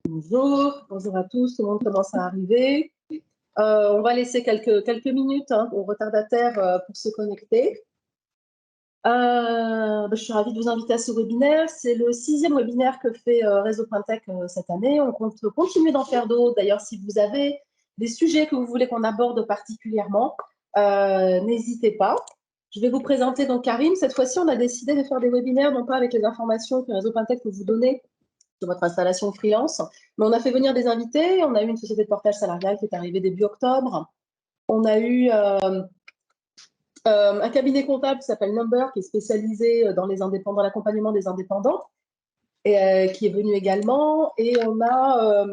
Bonjour, bonjour à tous, tout le monde commence à arriver. On va laisser quelques minutes aux retardataires pour se connecter. Je suis ravie de vous inviter à ce webinaire. C'est le 6e webinaire que fait Réseau Pointec cette année. On compte continuer d'en faire d'autres. D'ailleurs, si vous avez des sujets que vous voulez qu'on aborde particulièrement, n'hésitez pas. Je vais vous présenter donc Karim. Cette fois-ci, on a décidé de faire des webinaires, non pas avec les informations que Réseau Pointec peut vous donner sur votre installation freelance. Mais on a fait venir des invités. On a eu une société de portage salarial qui est arrivée début octobre. On a eu un cabinet comptable qui s'appelle Number, qui est spécialisé dans les indépendants, l'accompagnement des indépendants, et qui est venu également. Et on a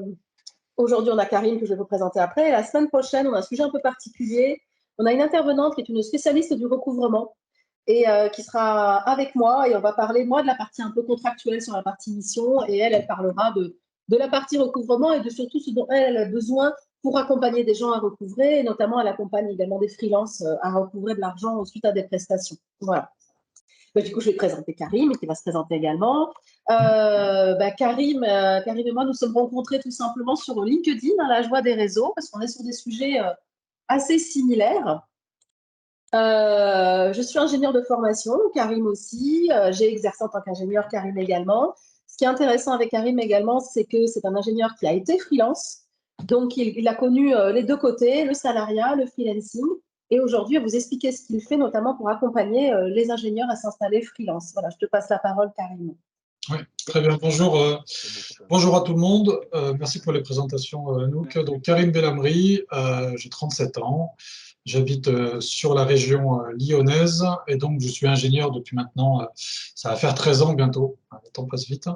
aujourd'hui, on a Karim que je vais vous présenter après. Et la semaine prochaine, on a un sujet un peu particulier. On a une intervenante qui est une spécialiste du recouvrement et qui sera avec moi, et on va parler, moi, de la partie un peu contractuelle sur la partie mission, et elle parlera de la partie recouvrement et de surtout ce dont elle a besoin pour accompagner des gens à recouvrer, et notamment elle accompagne également des freelances à recouvrer de l'argent suite à des prestations. Voilà. Du coup, je vais présenter Karim, qui va se présenter également. Karim et moi, nous sommes rencontrés tout simplement sur LinkedIn, à la joie des réseaux, parce qu'on est sur des sujets assez similaires. Je suis ingénieure de formation, Karim aussi. J'ai exercé en tant qu'ingénieur, Karim également. Ce qui est intéressant avec Karim également, c'est que c'est un ingénieur qui a été freelance. Donc, il a connu les deux côtés, le salariat, le freelancing. Et aujourd'hui, il va vous expliquer ce qu'il fait, notamment pour accompagner les ingénieurs à s'installer freelance. Voilà, je te passe la parole, Karim. Oui, très bien. Bonjour, bonjour à tout le monde. Merci pour les présentations, Anouk. Donc, Karim Bellamri, j'ai 37 ans. J'habite sur la région lyonnaise et donc je suis ingénieur depuis maintenant, ça va faire 13 ans bientôt. Le temps passe vite.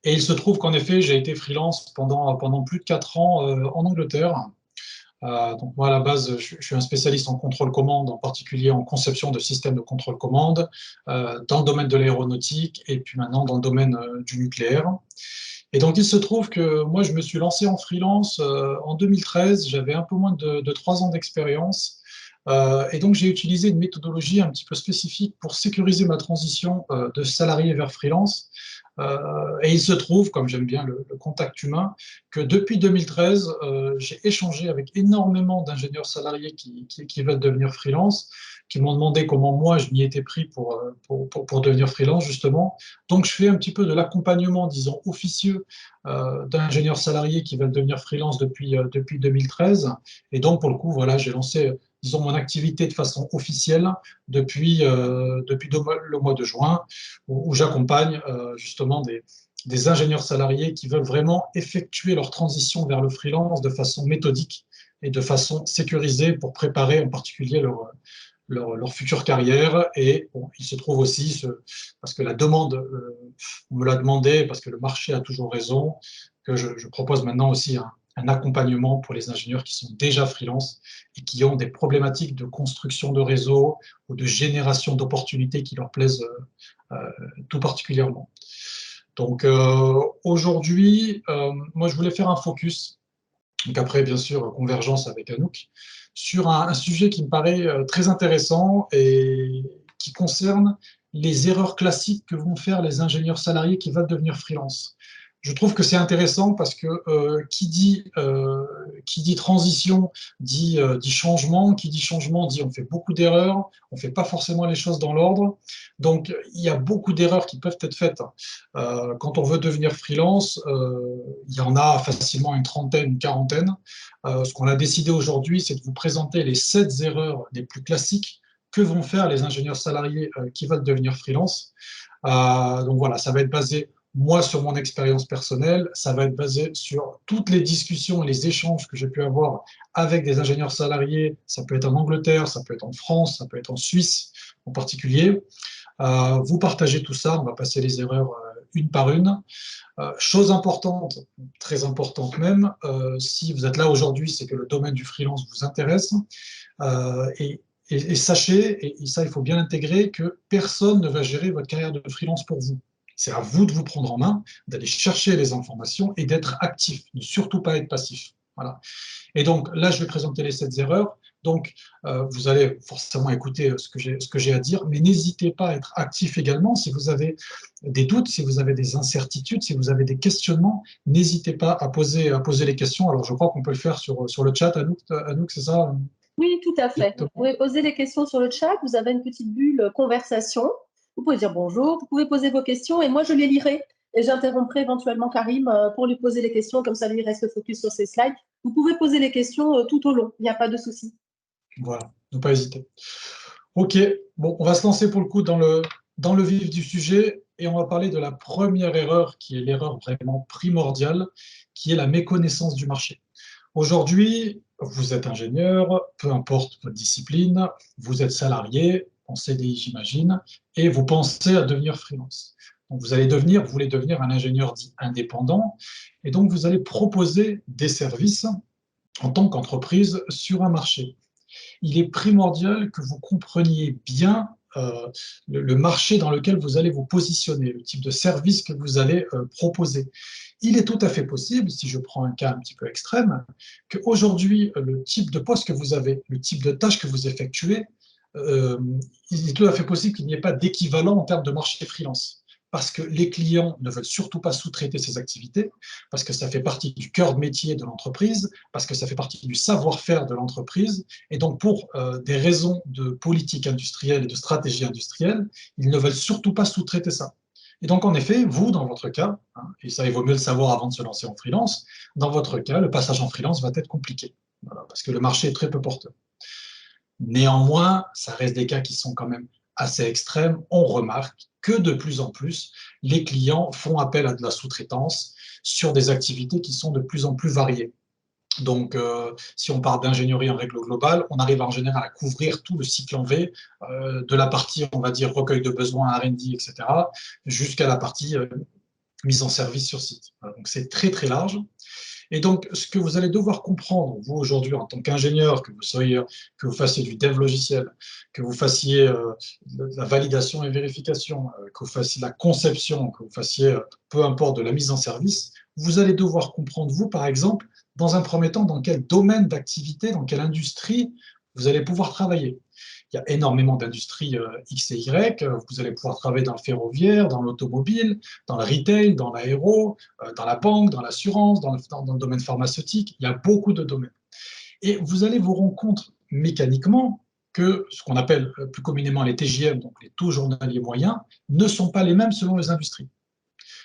Et il se trouve qu'en effet, j'ai été freelance pendant plus de 4 ans en Angleterre. Donc moi, à la base, je suis un spécialiste en contrôle-commande, en particulier en conception de systèmes de contrôle-commande, dans le domaine de l'aéronautique et puis maintenant dans le domaine du nucléaire. Et donc, il se trouve que moi, je me suis lancé en freelance en 2013. J'avais un peu moins de 3 ans d'expérience. Et donc, j'ai utilisé une méthodologie un petit peu spécifique pour sécuriser ma transition de salarié vers freelance. Et il se trouve, comme j'aime bien le contact humain, que depuis 2013, j'ai échangé avec énormément d'ingénieurs salariés qui veulent devenir freelance, qui m'ont demandé comment moi je m'y étais pris pour devenir freelance, justement. Donc, je fais un petit peu de l'accompagnement, disons, officieux d'ingénieurs salariés qui veulent devenir freelance depuis 2013. Et donc, pour le coup, voilà, j'ai lancé, disons, mon activité de façon officielle depuis le mois de juin, où j'accompagne justement des ingénieurs salariés qui veulent vraiment effectuer leur transition vers le freelance de façon méthodique et de façon sécurisée pour préparer en particulier leur future carrière. Et bon, il se trouve aussi, parce que la demande, on me l'a demandé, parce que le marché a toujours raison, que je propose maintenant aussi un accompagnement pour les ingénieurs qui sont déjà freelance et qui ont des problématiques de construction de réseau ou de génération d'opportunités qui leur plaisent tout particulièrement. Donc aujourd'hui, moi je voulais faire un focus, donc après bien sûr convergence avec Anouk, sur un sujet qui me paraît très intéressant et qui concerne les erreurs classiques que vont faire les ingénieurs salariés qui veulent devenir freelance. Je trouve que c'est intéressant parce que qui dit transition dit changement, qui dit changement dit on fait beaucoup d'erreurs, on ne fait pas forcément les choses dans l'ordre. Donc il y a beaucoup d'erreurs qui peuvent être faites. Quand on veut devenir freelance, il y en a facilement une trentaine, une quarantaine. Ce qu'on a décidé aujourd'hui, c'est de vous présenter les 7 erreurs les plus classiques que vont faire les ingénieurs salariés qui veulent devenir freelance. Donc voilà, ça va être basé, moi, sur mon expérience personnelle, ça va être basé sur toutes les discussions et les échanges que j'ai pu avoir avec des ingénieurs salariés. Ça peut être en Angleterre, ça peut être en France, ça peut être en Suisse en particulier. Vous partagez tout ça, on va passer les erreurs une par une. Chose importante, très importante même, si vous êtes là aujourd'hui, c'est que le domaine du freelance vous intéresse. Et sachez, et ça il faut bien l'intégrer, que personne ne va gérer votre carrière de freelance pour vous. C'est à vous de vous prendre en main, d'aller chercher les informations et d'être actif, ne surtout pas être passif. Voilà. Et donc là, je vais présenter les 7 erreurs. Donc, vous allez forcément écouter ce que j'ai à dire, mais n'hésitez pas à être actif également. Si vous avez des doutes, si vous avez des incertitudes, si vous avez des questionnements, n'hésitez pas à poser les questions. Alors, je crois qu'on peut le faire sur le chat, Anouk, c'est ça? Oui, tout à fait. Vous pouvez poser les questions sur le chat. Vous avez une petite bulle conversation. Vous pouvez dire bonjour. Vous pouvez poser vos questions et moi, je les lirai. Et j'interromprai éventuellement Karim pour lui poser les questions. Comme ça, lui reste focus sur ses slides. Vous pouvez poser les questions tout au long. Il n'y a pas de souci. Voilà, ne pas hésiter. Ok, bon, on va se lancer pour le coup dans le vif du sujet et on va parler de la première erreur qui est l'erreur vraiment primordiale, qui est la méconnaissance du marché. Aujourd'hui, vous êtes ingénieur, peu importe votre discipline, vous êtes salarié, en CDI j'imagine, et vous pensez à devenir freelance. Donc vous voulez devenir un ingénieur dit indépendant, et donc vous allez proposer des services en tant qu'entreprise sur un marché. Il est primordial que vous compreniez bien le marché dans lequel vous allez vous positionner, le type de service que vous allez proposer. Il est tout à fait possible, si je prends un cas un petit peu extrême, qu'aujourd'hui, le type de poste que vous avez, le type de tâches que vous effectuez, il est tout à fait possible qu'il n'y ait pas d'équivalent en termes de marché freelance. Parce que les clients ne veulent surtout pas sous-traiter ces activités, parce que ça fait partie du cœur de métier de l'entreprise, parce que ça fait partie du savoir-faire de l'entreprise. Et donc, pour des raisons de politique industrielle et de stratégie industrielle, ils ne veulent surtout pas sous-traiter ça. Et donc, en effet, vous, dans votre cas, hein, et ça, il vaut mieux le savoir avant de se lancer en freelance, dans votre cas, le passage en freelance va être compliqué, voilà, parce que le marché est très peu porteur. Néanmoins, ça reste des cas qui sont quand même assez extrêmes. On remarque que de plus en plus, les clients font appel à de la sous-traitance sur des activités qui sont de plus en plus variées. Donc, si on parle d'ingénierie en règle globale, on arrive en général à couvrir tout le cycle en V, de la partie, on va dire, recueil de besoins, R&D, etc., jusqu'à la partie mise en service sur site. Donc, c'est très, très large. Et donc, ce que vous allez devoir comprendre, vous aujourd'hui, en tant qu'ingénieur, que vous fassiez du dev logiciel, que vous fassiez de la validation et vérification, que vous fassiez de la conception, que vous fassiez, peu importe, de la mise en service, vous allez devoir comprendre, vous, par exemple, dans un premier temps, dans quel domaine d'activité, dans quelle industrie vous allez pouvoir travailler. Il y a énormément d'industries X et Y. Vous allez pouvoir travailler dans le ferroviaire, dans l'automobile, dans le retail, dans l'aéro, dans la banque, dans l'assurance, dans le domaine pharmaceutique. Il y a beaucoup de domaines. Et vous allez vous rendre compte mécaniquement que ce qu'on appelle plus communément les TJM, donc les taux journaliers moyens, ne sont pas les mêmes selon les industries.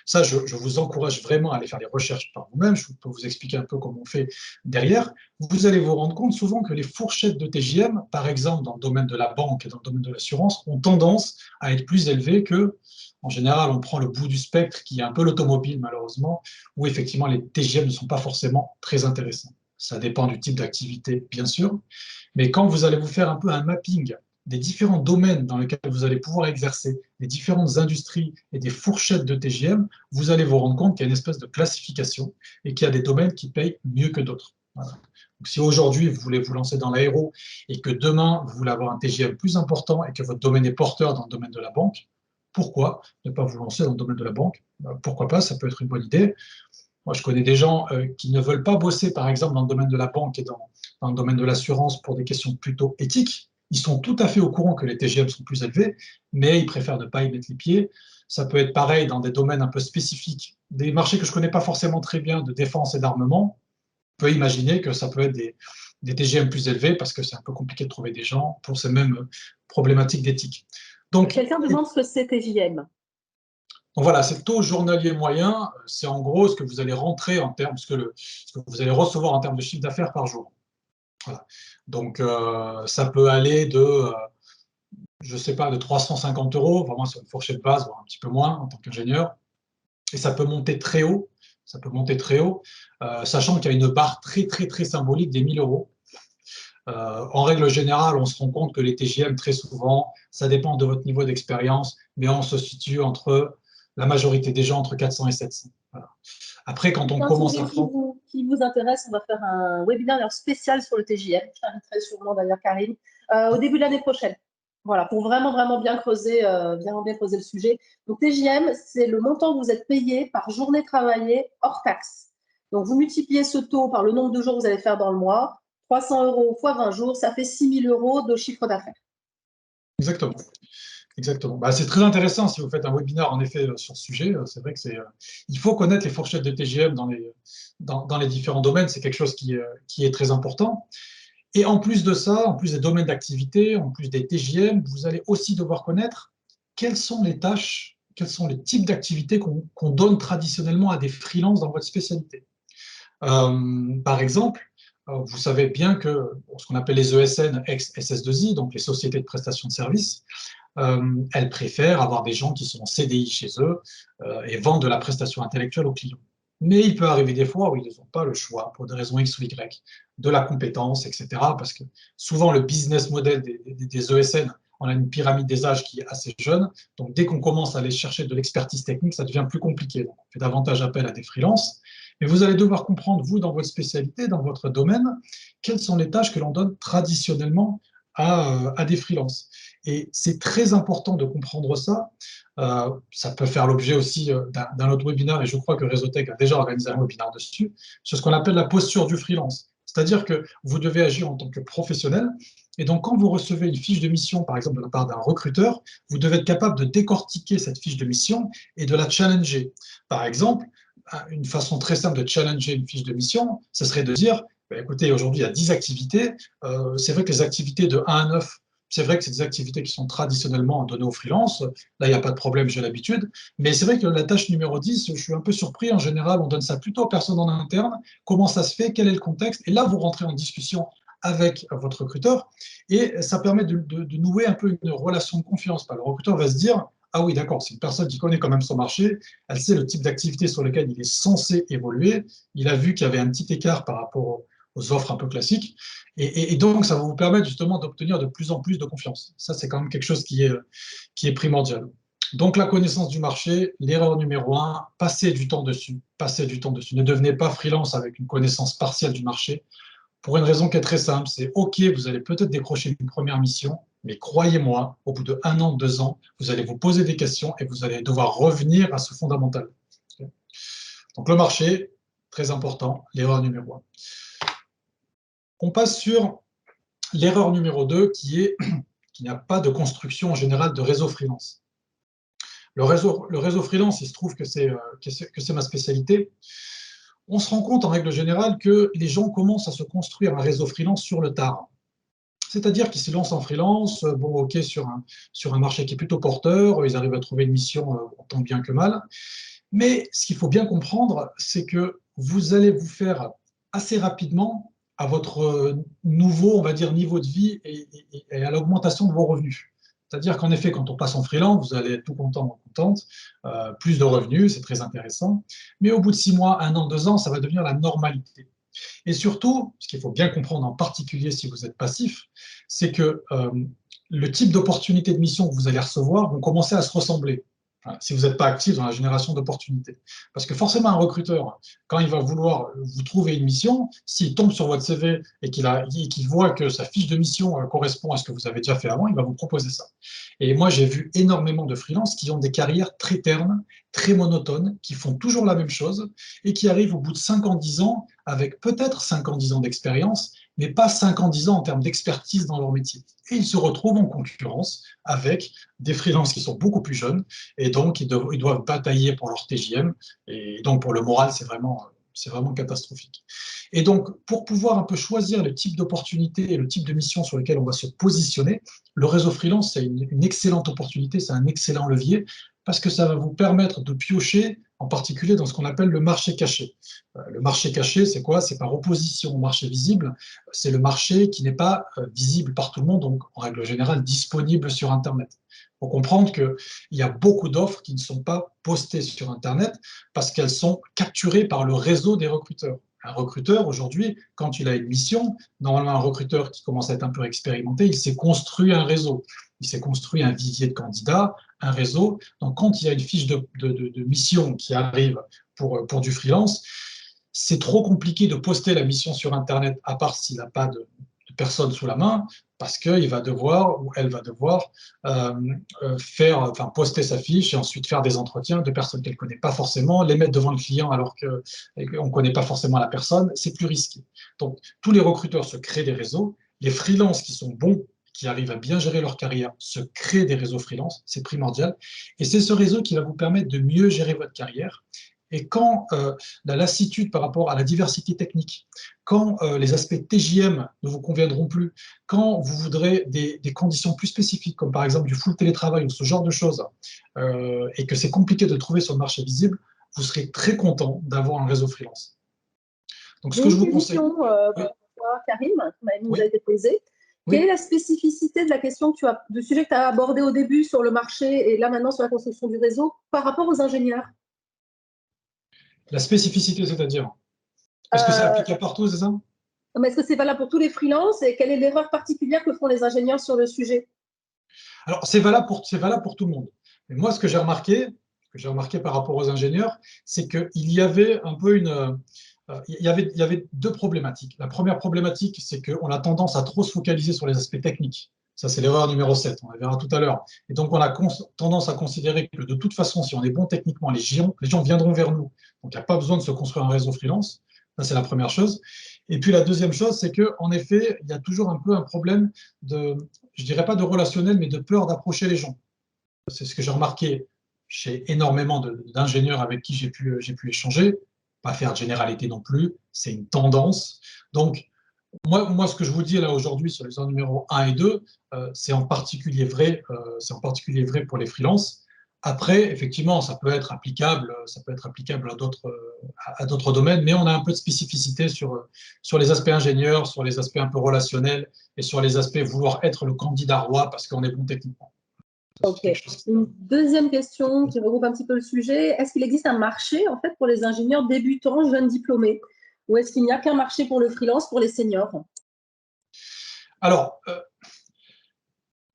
Ça, je vous encourage vraiment à aller faire des recherches par vous-même. Je peux vous expliquer un peu comment on fait derrière. Vous allez vous rendre compte souvent que les fourchettes de TJM, par exemple dans le domaine de la banque et dans le domaine de l'assurance, ont tendance à être plus élevées que, en général, on prend le bout du spectre qui est un peu l'automobile, malheureusement, où effectivement les TJM ne sont pas forcément très intéressants. Ça dépend du type d'activité, bien sûr, mais quand vous allez vous faire un peu un mapping des différents domaines dans lesquels vous allez pouvoir exercer, les différentes industries et des fourchettes de TGM, vous allez vous rendre compte qu'il y a une espèce de classification et qu'il y a des domaines qui payent mieux que d'autres. Voilà. Donc, si aujourd'hui vous voulez vous lancer dans l'aéro et que demain vous voulez avoir un TGM plus important et que votre domaine est porteur dans le domaine de la banque, pourquoi ne pas vous lancer dans le domaine de la banque? Pourquoi pas, ça peut être une bonne idée. Moi, je connais des gens qui ne veulent pas bosser, par exemple, dans le domaine de la banque et dans le domaine de l'assurance pour des questions plutôt éthiques. Ils sont tout à fait au courant que les TGM sont plus élevés, mais ils préfèrent ne pas y mettre les pieds. Ça peut être pareil dans des domaines un peu spécifiques, des marchés que je ne connais pas forcément très bien, de défense et d'armement. On peut imaginer que ça peut être des TGM plus élevés parce que c'est un peu compliqué de trouver des gens pour ces mêmes problématiques d'éthique. Donc, quelqu'un demande ce que c'est TJM. Donc voilà, c'est le taux journalier moyen, c'est en gros ce que vous allez rentrer en termes, ce que vous allez recevoir en termes de chiffre d'affaires par jour. Voilà. Donc ça peut aller de, je ne sais pas, de 350 €, vraiment sur une fourchette basse, voire un petit peu moins en tant qu'ingénieur. Et ça peut monter très haut, sachant qu'il y a une barre très, très, très symbolique des 1 000 €. En règle générale, on se rend compte que les TGM, très souvent, ça dépend de votre niveau d'expérience, mais on se situe entre la majorité des gens entre 400 et 700. Voilà. Après, quand on commence à prendre... Qui vous intéresse, on va faire un webinaire spécial sur le TJM. Je t'inviterai sûrement d'ailleurs, Karim, au début de l'année prochaine. Voilà, pour vraiment bien creuser le sujet. Donc, TJM, c'est le montant que vous êtes payé par journée travaillée hors taxe. Donc, vous multipliez ce taux par le nombre de jours que vous allez faire dans le mois. 300 € fois 20 jours, ça fait 6 000 € de chiffre d'affaires. Exactement. Exactement. Bah, c'est très intéressant si vous faites un webinaire en effet sur ce sujet. C'est vrai que il faut connaître les fourchettes de TGM dans les différents domaines. C'est quelque chose qui est très important. Et en plus de ça, en plus des domaines d'activité, en plus des TGM, vous allez aussi devoir connaître quelles sont les tâches, quels sont les types d'activités qu'on donne traditionnellement à des freelances dans votre spécialité. Par exemple, vous savez bien que ce qu'on appelle les ESN, ex-SS2I, donc les sociétés de prestation de services, elles préfèrent avoir des gens qui sont en CDI chez eux et vendent de la prestation intellectuelle aux clients. Mais il peut arriver des fois où ils n'ont pas le choix, pour des raisons X ou Y, de la compétence, etc. Parce que souvent, le business model des ESN, on a une pyramide des âges qui est assez jeune. Donc, dès qu'on commence à aller chercher de l'expertise technique, ça devient plus compliqué. Donc, on fait davantage appel à des freelances. Mais vous allez devoir comprendre, vous, dans votre spécialité, dans votre domaine, quelles sont les tâches que l'on donne traditionnellement à des freelances. Et c'est très important de comprendre ça. Ça peut faire l'objet aussi d'un autre webinaire, et je crois que Réseautech a déjà organisé un webinaire dessus, sur ce qu'on appelle la posture du freelance. C'est-à-dire que vous devez agir en tant que professionnel, et donc quand vous recevez une fiche de mission, par exemple de la part d'un recruteur, vous devez être capable de décortiquer cette fiche de mission et de la challenger. Par exemple, une façon très simple de challenger une fiche de mission, ce serait de dire, bah, écoutez, aujourd'hui, il y a 10 activités. C'est vrai que les activités de 1 à 9, c'est vrai que c'est des activités qui sont traditionnellement données aux freelances. Là, il n'y a pas de problème, j'ai l'habitude. Mais c'est vrai que la tâche numéro 10, je suis un peu surpris. En général, on donne ça plutôt aux personnes en interne. Comment ça se fait? Quel est le contexte? Et là, vous rentrez en discussion avec votre recruteur et ça permet de nouer un peu une relation de confiance. Le recruteur va se dire, ah oui, d'accord, c'est une personne qui connaît quand même son marché, elle sait le type d'activité sur lequel il est censé évoluer, il a vu qu'il y avait un petit écart par rapport aux offres un peu classiques, et donc ça va vous permettre justement d'obtenir de plus en plus de confiance. Ça, c'est quand même quelque chose qui est primordial. Donc la connaissance du marché, l'erreur numéro 1, passez du temps dessus, passez du temps dessus. Ne devenez pas freelance avec une connaissance partielle du marché, pour une raison qui est très simple, c'est OK, vous allez peut-être décrocher une première mission, mais croyez-moi, au bout de 1 an, 2 ans, vous allez vous poser des questions et vous allez devoir revenir à ce fondamental. Donc le marché, très important, l'erreur numéro 1. On passe sur l'erreur numéro 2 qui est qu'il n'y a pas de construction en général de réseau freelance. Le réseau freelance, il se trouve que c'est ma spécialité. On se rend compte en règle générale que les gens commencent à se construire un réseau freelance sur le tard. C'est-à-dire qu'ils se lancent en freelance, bon, OK, sur un marché qui est plutôt porteur, ils arrivent à trouver une mission tant bien que mal. Mais ce qu'il faut bien comprendre, c'est que vous allez vous faire assez rapidement à votre nouveau, on va dire, niveau de vie et à l'augmentation de vos revenus. C'est-à-dire qu'en effet, quand on passe en freelance, vous allez être tout content ou contente, plus de revenus, c'est très intéressant. Mais au bout de 6 mois, 1 an, 2 ans, ça va devenir la normalité. Et surtout, ce qu'il faut bien comprendre, en particulier si vous êtes passif, c'est que le type d'opportunités de mission que vous allez recevoir vont commencer à se ressembler. Voilà, si vous n'êtes pas actif dans la génération d'opportunités. Parce que forcément, un recruteur, quand il va vouloir vous trouver une mission, s'il tombe sur votre CV et qu'il voit que sa fiche de mission correspond à ce que vous avez déjà fait avant, il va vous proposer ça. Et moi, j'ai vu énormément de freelances qui ont des carrières très ternes, très monotones, qui font toujours la même chose et qui arrivent au bout de 5 ans, 10 ans, avec peut-être 5 ans, 10 ans d'expérience, mais pas 5 ans, 10 ans en termes d'expertise dans leur métier. Et ils se retrouvent en concurrence avec des freelances qui sont beaucoup plus jeunes, et donc ils doivent batailler pour leur TJM, et donc pour le moral, c'est vraiment catastrophique. Et donc, pour pouvoir un peu choisir le type d'opportunité et le type de mission sur lequel on va se positionner, le réseau freelance, c'est une excellente opportunité, c'est un excellent levier, parce que ça va vous permettre de piocher, en particulier dans ce qu'on appelle le marché caché. Le marché caché, c'est quoi? C'est par opposition au marché visible. C'est le marché qui n'est pas visible par tout le monde, donc en règle générale disponible sur Internet. Il faut comprendre qu'il y a beaucoup d'offres qui ne sont pas postées sur Internet parce qu'elles sont capturées par le réseau des recruteurs. Un recruteur, aujourd'hui, quand il a une mission, normalement un recruteur qui commence à être un peu expérimenté, il s'est construit un réseau, il s'est construit un vivier de candidats, un réseau. Donc quand il y a une fiche de mission qui arrive pour du freelance, c'est trop compliqué de poster la mission sur Internet, à part s'il n'a pas de personnes sous la main, parce qu'il va devoir ou elle va devoir poster sa fiche et ensuite faire des entretiens de personnes qu'elle ne connaît pas forcément, les mettre devant le client alors qu'on ne connaît pas forcément la personne, c'est plus risqué. Donc, tous les recruteurs se créent des réseaux, les freelances qui sont bons, qui arrivent à bien gérer leur carrière, se créent des réseaux freelance, c'est primordial, et c'est ce réseau qui va vous permettre de mieux gérer votre carrière. Et quand la lassitude par rapport à la diversité technique, quand les aspects TJM ne vous conviendront plus, quand vous voudrez des conditions plus spécifiques, comme par exemple du full télétravail ou ce genre de choses, et que c'est compliqué de trouver sur le marché visible, vous serez très content d'avoir un réseau freelance. Donc, ce que je vous conseille… Pour toi, Karim, qui nous a été posée. Oui. Quelle est la spécificité de la question que du sujet que tu as abordé au début sur le marché et là maintenant sur la construction du réseau par rapport aux ingénieurs? La spécificité, c'est-à-dire? Est-ce que c'est applicable partout, c'est ça? Mais est-ce que c'est valable pour tous les freelances et quelle est l'erreur particulière que font les ingénieurs sur le sujet? Alors, c'est valable pour tout le monde. Mais moi, ce que j'ai remarqué par rapport aux ingénieurs, c'est qu'il y avait un peu il y avait deux problématiques. La première problématique, c'est qu'on a tendance à trop se focaliser sur les aspects techniques. Ça, c'est l'erreur numéro 7, on la verra tout à l'heure. Et donc, on a tendance à considérer que de toute façon, si on est bon techniquement, les gens viendront vers nous. Donc, il n'y a pas besoin de se construire un réseau freelance. Ça, c'est la première chose. Et puis, la deuxième chose, c'est qu'en effet, il y a toujours un peu un problème je dirais pas de relationnel, mais de peur d'approcher les gens. C'est ce que j'ai remarqué chez énormément d'ingénieurs avec qui j'ai pu échanger. Pas faire de généralité non plus, c'est une tendance. Donc, moi, ce que je vous dis là aujourd'hui sur les heures numéro 1 et 2, c'est en particulier vrai pour les freelances. Après, effectivement, ça peut être applicable à d'autres domaines, mais on a un peu de spécificité sur les aspects ingénieurs, sur les aspects un peu relationnels et sur les aspects vouloir être le candidat roi parce qu'on est bon techniquement. Ok. Une deuxième question qui regroupe un petit peu le sujet. Est-ce qu'il existe un marché en fait pour les ingénieurs débutants, jeunes diplômés, ou est-ce qu'il n'y a qu'un marché pour le freelance, pour les seniors? Alors,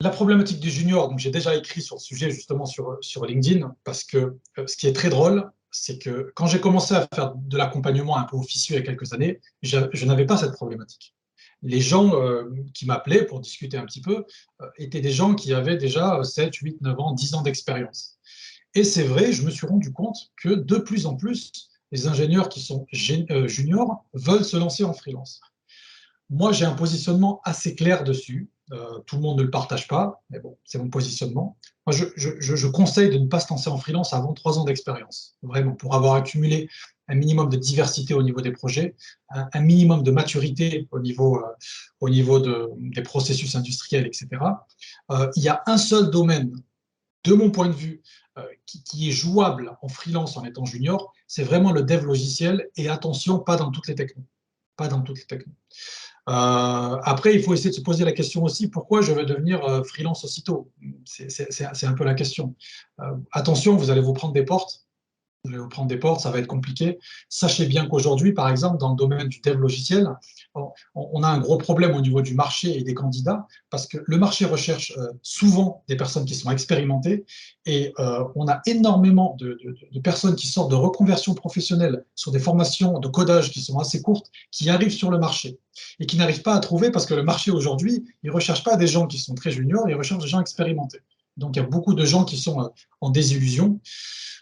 la problématique du junior, donc j'ai déjà écrit sur le sujet justement sur LinkedIn, parce que ce qui est très drôle, c'est que quand j'ai commencé à faire de l'accompagnement un peu officieux il y a quelques années, je n'avais pas cette problématique. Les gens qui m'appelaient pour discuter un petit peu étaient des gens qui avaient déjà 7, 8, 9 ans, 10 ans d'expérience. Et c'est vrai, je me suis rendu compte que de plus en plus, les ingénieurs qui sont juniors veulent se lancer en freelance. Moi, j'ai un positionnement assez clair dessus. Tout le monde ne le partage pas, mais bon, c'est mon positionnement. Moi, je conseille de ne pas se lancer en freelance avant 3 ans d'expérience, vraiment, pour avoir accumulé un minimum de diversité au niveau des projets, un minimum de maturité au niveau des processus industriels, etc. Il y a un seul domaine, de mon point de vue, qui est jouable en freelance en étant junior, c'est vraiment le dev logiciel, et attention, pas dans toutes les technos. Pas dans toutes les technos. Après, il faut essayer de se poser la question aussi, pourquoi je veux devenir freelance aussitôt? C'est un peu la question. Attention, vous allez vous prendre des portes. Vous allez vous prendre des portes, ça va être compliqué. Sachez bien qu'aujourd'hui, par exemple, dans le domaine du dev logiciel, on a un gros problème au niveau du marché et des candidats, parce que le marché recherche souvent des personnes qui sont expérimentées, et on a énormément de personnes qui sortent de reconversion professionnelle sur des formations de codage qui sont assez courtes, qui arrivent sur le marché et qui n'arrivent pas à trouver, parce que le marché aujourd'hui, il ne recherche pas des gens qui sont très juniors, il recherche des gens expérimentés. Donc, il y a beaucoup de gens qui sont en désillusion.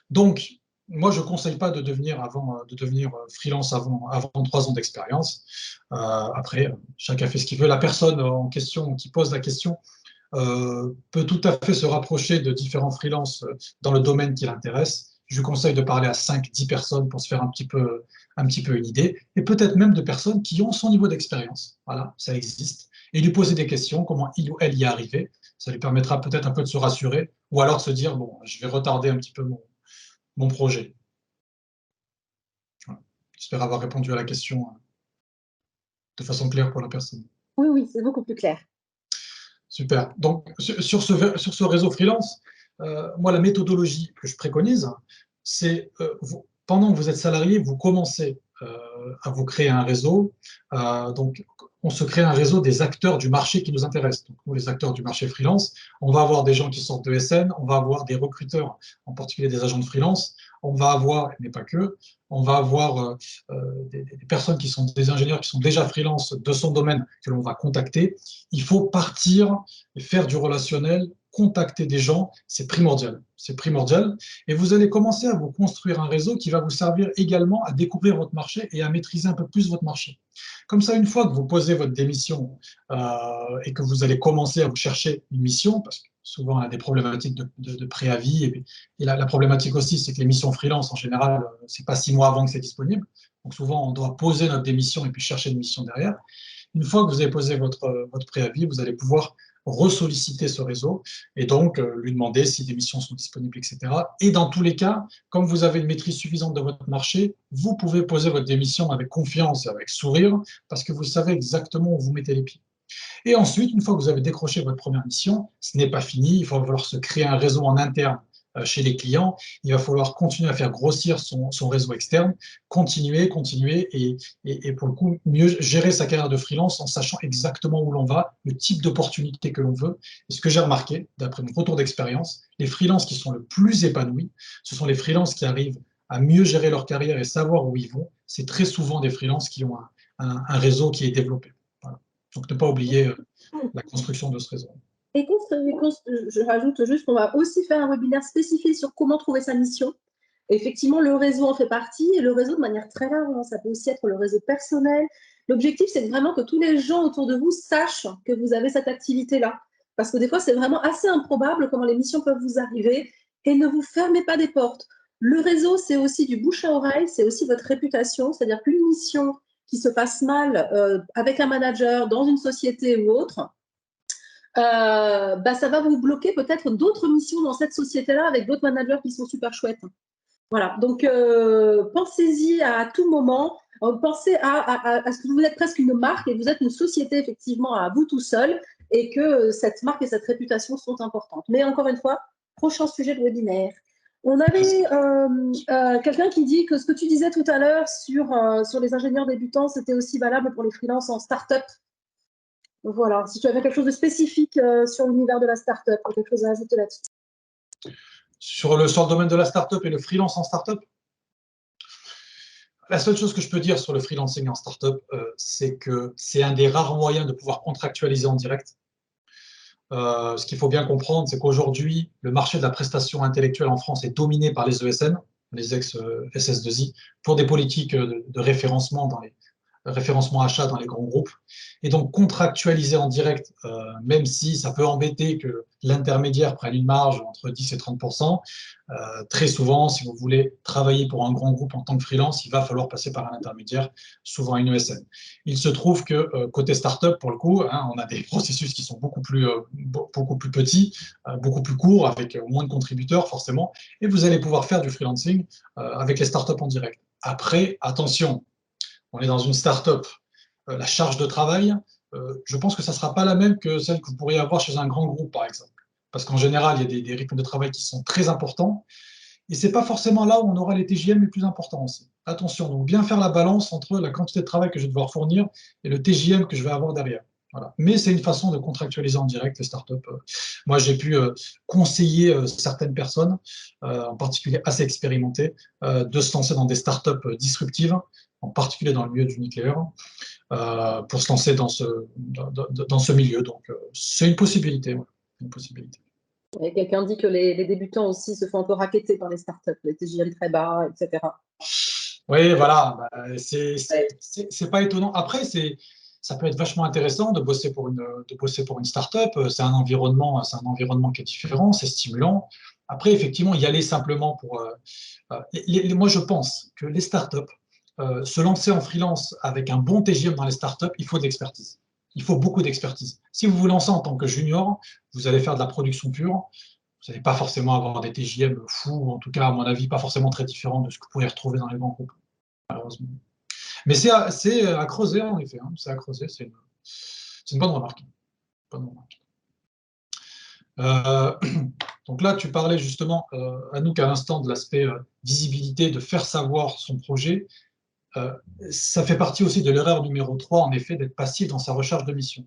Donc, moi, je ne conseille pas de devenir freelance avant 3 ans d'expérience. Après, chacun fait ce qu'il veut. La personne en question qui pose la question peut tout à fait se rapprocher de différents freelances dans le domaine qui l'intéresse. Je lui conseille de parler à 5-10 personnes pour se faire un petit peu une idée, et peut-être même de personnes qui ont son niveau d'expérience. Voilà, ça existe. Et lui poser des questions, comment il ou elle y est arrivé. Ça lui permettra peut-être un peu de se rassurer, ou alors de se dire, bon, je vais retarder un petit peu mon projet. Voilà. J'espère avoir répondu à la question de façon claire pour la personne. Oui, oui, c'est beaucoup plus clair. Super. Donc, sur ce réseau freelance, moi, la méthodologie que je préconise, c'est pendant que vous êtes salarié, vous commencez à vous créer un réseau. Donc, on se crée un réseau des acteurs du marché qui nous intéressent. Donc, nous, les acteurs du marché freelance, on va avoir des gens qui sortent de SN, on va avoir des recruteurs, en particulier des agents de freelance, on va avoir, mais pas que, on va avoir des personnes qui sont des ingénieurs qui sont déjà freelance de son domaine que l'on va contacter. Il faut partir et faire du relationnel, contacter des gens, c'est primordial. C'est primordial. Et vous allez commencer à vous construire un réseau qui va vous servir également à découvrir votre marché et à maîtriser un peu plus votre marché. Comme ça, une fois que vous posez votre démission et que vous allez commencer à vous chercher une mission, parce que souvent on a des problématiques de préavis, et la problématique aussi, c'est que les missions freelance, en général, c'est pas 6 mois avant que c'est disponible. Donc souvent, on doit poser notre démission et puis chercher une mission derrière. Une fois que vous avez posé votre préavis, vous allez pouvoir ressolliciter ce réseau et donc lui demander si des missions sont disponibles, etc. Et dans tous les cas, comme vous avez une maîtrise suffisante de votre marché, vous pouvez poser votre démission avec confiance et avec sourire parce que vous savez exactement où vous mettez les pieds. Et ensuite, une fois que vous avez décroché votre première mission, ce n'est pas fini, il va falloir se créer un réseau en interne chez les clients, il va falloir continuer à faire grossir son réseau externe, continuer et pour le coup, mieux gérer sa carrière de freelance en sachant exactement où l'on va, le type d'opportunité que l'on veut. Et ce que j'ai remarqué, d'après mon retour d'expérience, les freelances qui sont le plus épanouis, ce sont les freelances qui arrivent à mieux gérer leur carrière et savoir où ils vont. C'est très souvent des freelances qui ont un réseau qui est développé. Voilà. Donc, ne pas oublier la construction de ce réseau. Et je rajoute juste qu'on va aussi faire un webinaire spécifique sur comment trouver sa mission. Effectivement, le réseau en fait partie, et le réseau de manière très large, ça peut aussi être le réseau personnel. L'objectif, c'est vraiment que tous les gens autour de vous sachent que vous avez cette activité-là. Parce que des fois, c'est vraiment assez improbable comment les missions peuvent vous arriver, et ne vous fermez pas des portes. Le réseau, c'est aussi du bouche à oreille, c'est aussi votre réputation, c'est-à-dire qu'une mission qui se passe mal avec un manager dans une société ou autre, ça va vous bloquer peut-être d'autres missions dans cette société-là avec d'autres managers qui sont super chouettes. Voilà, donc pensez-y à tout moment. Pensez à ce que vous êtes presque une marque et vous êtes une société effectivement à vous tout seul et que cette marque et cette réputation sont importantes. Mais encore une fois, prochain sujet de webinaire. On avait quelqu'un qui dit que ce que tu disais tout à l'heure sur les ingénieurs débutants, c'était aussi valable pour les freelances en start-up. Voilà, si tu avais quelque chose de spécifique sur l'univers de la start-up, quelque chose à ajouter là-dessus. Sur le domaine de la start-up et le freelance en start-up, la seule chose que je peux dire sur le freelancing en start-up, c'est que c'est un des rares moyens de pouvoir contractualiser en direct. Ce qu'il faut bien comprendre, c'est qu'aujourd'hui, le marché de la prestation intellectuelle en France est dominé par les ESN, les ex-SS2I, pour des politiques de référencement référencement achat dans les grands groupes. Et donc, contractualiser en direct, même si ça peut embêter que l'intermédiaire prenne une marge entre 10 et 30%, très souvent, si vous voulez travailler pour un grand groupe en tant que freelance, il va falloir passer par un intermédiaire, souvent une ESN. Il se trouve que côté startup, pour le coup, hein, on a des processus qui sont beaucoup plus petits, beaucoup plus courts, avec moins de contributeurs forcément, et vous allez pouvoir faire du freelancing avec les startups en direct. Après, attention, on est dans une start-up, la charge de travail, je pense que ça ne sera pas la même que celle que vous pourriez avoir chez un grand groupe, par exemple. Parce qu'en général, il y a des rythmes de travail qui sont très importants, et ce n'est pas forcément là où on aura les TJM les plus importants aussi. Attention, donc bien faire la balance entre la quantité de travail que je vais devoir fournir et le TJM que je vais avoir derrière. Voilà. Mais c'est une façon de contractualiser en direct les startups. Moi, j'ai pu conseiller certaines personnes, en particulier assez expérimentées, de se lancer dans des startups disruptives, en particulier dans le milieu du nucléaire, pour se lancer dans ce milieu. Donc, c'est une possibilité. Ouais, une possibilité. Et quelqu'un dit que les débutants aussi se font un peu racketter par les startups, les TJM très bas, etc. Oui, voilà, c'est pas étonnant. Après, ça peut être vachement intéressant de bosser pour une start-up. C'est un environnement qui est différent, c'est stimulant. Après, effectivement, y aller simplement pour. Moi, je pense que les start-up, se lancer en freelance avec un bon TJM dans les start-up, il faut de l'expertise. Il faut beaucoup d'expertise. Si vous vous lancez en tant que junior, vous allez faire de la production pure. Vous n'allez pas forcément avoir des TJM fous, ou en tout cas, à mon avis, pas forcément très différents de ce que vous pourriez retrouver dans les grands groupes, malheureusement. Mais c'est à creuser, en effet. Hein, c'est à creuser, c'est une bonne remarque. Bonne remarque. Donc là, tu parlais justement, Anouk, à l'instant, de l'aspect visibilité, de faire savoir son projet. euh, ça fait partie aussi de l'erreur numéro 3, en effet, d'être passif dans sa recherche de mission.